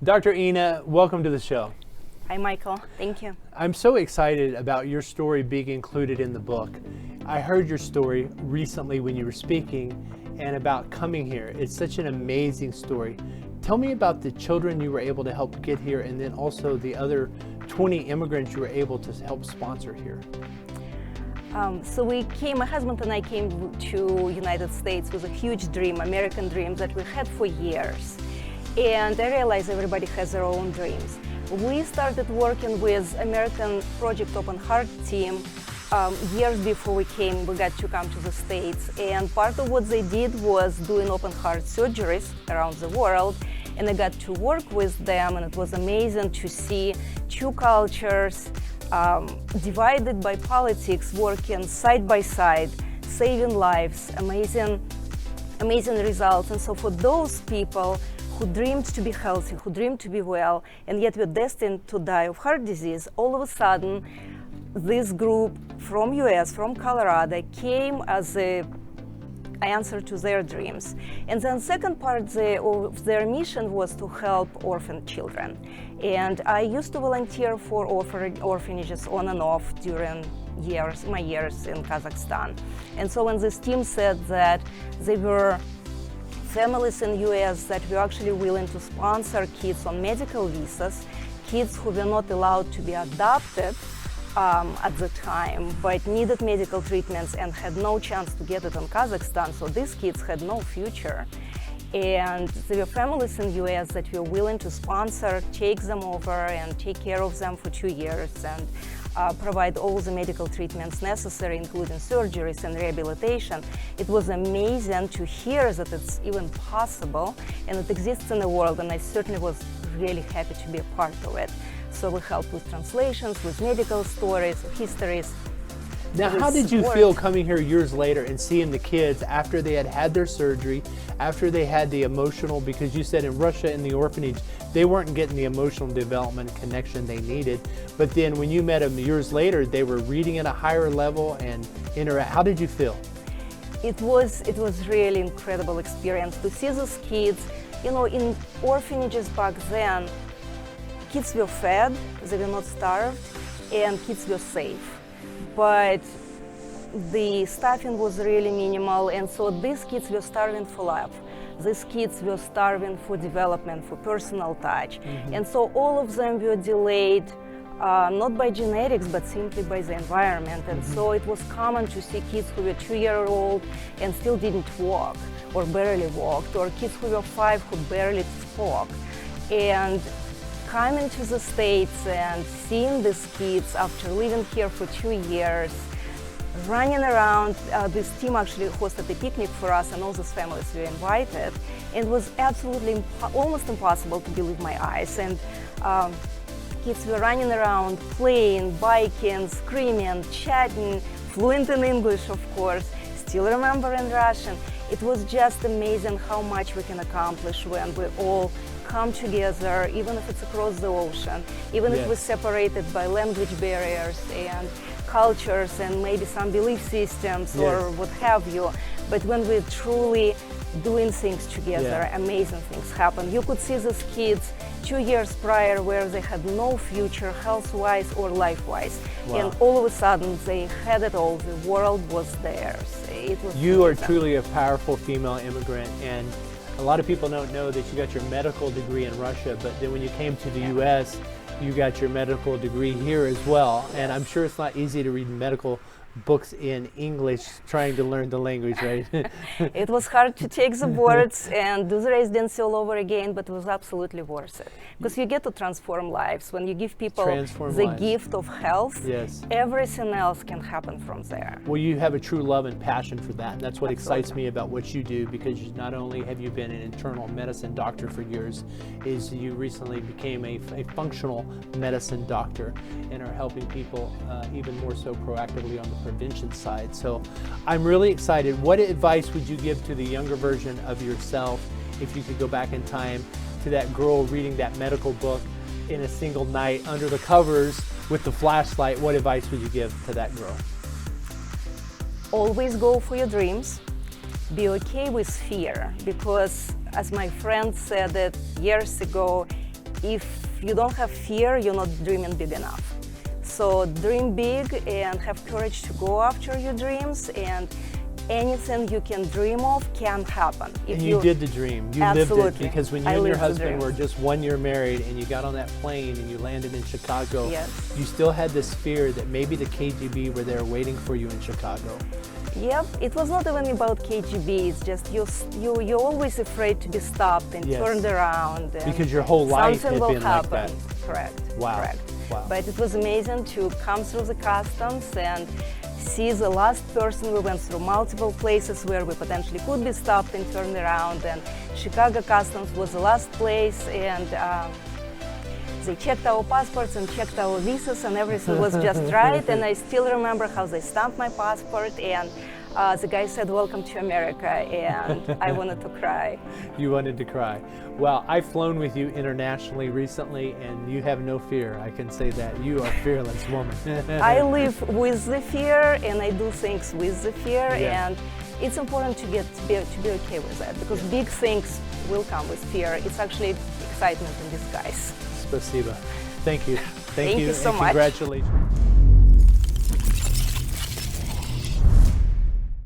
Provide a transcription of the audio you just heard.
Dr. Ina, welcome to the show. Hi, Michael. Thank you. I'm so excited about your story being included in the book. I heard your story recently when you were speaking and about coming here. It's such an amazing story. Tell me about the children you were able to help get here and then also the other 20 immigrants you were able to help sponsor here. My husband and I came to United States with a huge dream, American dream that we had for years. And I realized everybody has their own dreams. We started working with American Project Open Heart team years before we got to come to the States. And part of what they did was doing open heart surgeries around the world. And I got to work with them, and it was amazing to see two cultures divided by politics working side by side, saving lives, amazing results. And so for those people who dreamed to be healthy, who dreamed to be well, and yet were destined to die of heart disease, all of a sudden, this group from US, from Colorado, came as an answer to their dreams. And then second part of their mission was to help orphan children. And I used to volunteer for orphanages on and off during my years in Kazakhstan. And so when this team said that they were families in US that were actually willing to sponsor kids on medical visas, kids who were not allowed to be adopted at the time, but needed medical treatments and had no chance to get it in Kazakhstan, so these kids had no future. And there were families in US that were willing to sponsor, take them over and take care of them for 2 years and provide all the medical treatments necessary, including surgeries and rehabilitation. It was amazing to hear that it's even possible and it exists in the world, and I certainly was really happy to be a part of it. So we helped with translations, with medical stories, histories. Now, how did you feel coming here years later and seeing the kids after they had their surgery, after they had the emotional, because you said in Russia in the orphanage, they weren't getting the emotional development connection they needed, but then when you met them years later, they were reading at a higher level and how did you feel? It was really incredible experience to see those kids. You know, in orphanages back then, kids were fed, they were not starved, and kids were safe. But the staffing was really minimal, and so these kids were starving for love. These kids were starving for development, for personal touch. And so all of them were delayed, not by genetics, but simply by the environment. And so it was common to see kids who were 2-year-old and still didn't walk, or barely walked, or kids who were 5 who barely spoke. And coming to the States and seeing these kids after living here for 2 years, running around, this team actually hosted a picnic for us and all those families were invited. It was absolutely almost impossible to believe my eyes. And kids were running around, playing, biking, screaming, chatting, fluent in English, of course, still remembering Russian. It was just amazing how much we can accomplish when we all come together, even if it's across the ocean, even if we're separated by language barriers and cultures and maybe some belief systems or what have you. But when we're truly doing things together, amazing things happen. You could see these kids 2 years prior where they had no future health-wise or life-wise. And all of a sudden they had it all. The world was theirs. It was You are truly a powerful female immigrant, and a lot of people don't know that you got your medical degree in Russia, but then when you came to the US, you got your medical degree here as well. And I'm sure it's not easy to read medical books in English trying to learn the language, right? It was hard to take the boards and do the residency all over again, but it was absolutely worth it. Because you get to transform lives. When you give people the gift of health, everything else can happen from there. Well, you have a true love and passion for that. And that's what excites me about what you do, because not only have you been an internal medicine doctor for years, is you recently became a functional medicine doctor and are helping people even more so proactively on the prevention side. So I'm really excited. What advice would you give to the younger version of yourself if you could go back in time to that girl reading that medical book in a single night under the covers with the flashlight? What advice would you give to that girl? Always go for your dreams. Be okay with fear, because as my friend said it years ago, if you don't have fear, you're not dreaming big enough. So dream big and have courage to go after your dreams, and anything you can dream of can happen. And you did the dream. You lived it, because when you and your husband were just 1 year married and you got on that plane and you landed in Chicago, yes, you still had this fear that maybe the KGB were there waiting for you in Chicago. Yep, it was not even about KGB, it's just you're always afraid to be stopped and yes, turned around. And because your whole life had will been happen. like that. Correct. Wow. Correct. Wow. But it was amazing to come through the customs and see the last person. We went through multiple places where we potentially could be stopped and turned around, and Chicago Customs was the last place, and they checked our passports and checked our visas, and everything was just right. And I still remember how they stamped my passport, and the guy said, "Welcome to America," and I wanted to cry. You wanted to cry. Well, I've flown with you internationally recently, and you have no fear. I can say that. You are a fearless woman. I live with the fear, and I do things with the fear, yeah, and it's important to be okay with that, because big things will come with fear. It's actually excitement in disguise. Spasiba. Thank you. Thank you so and much. Congratulations.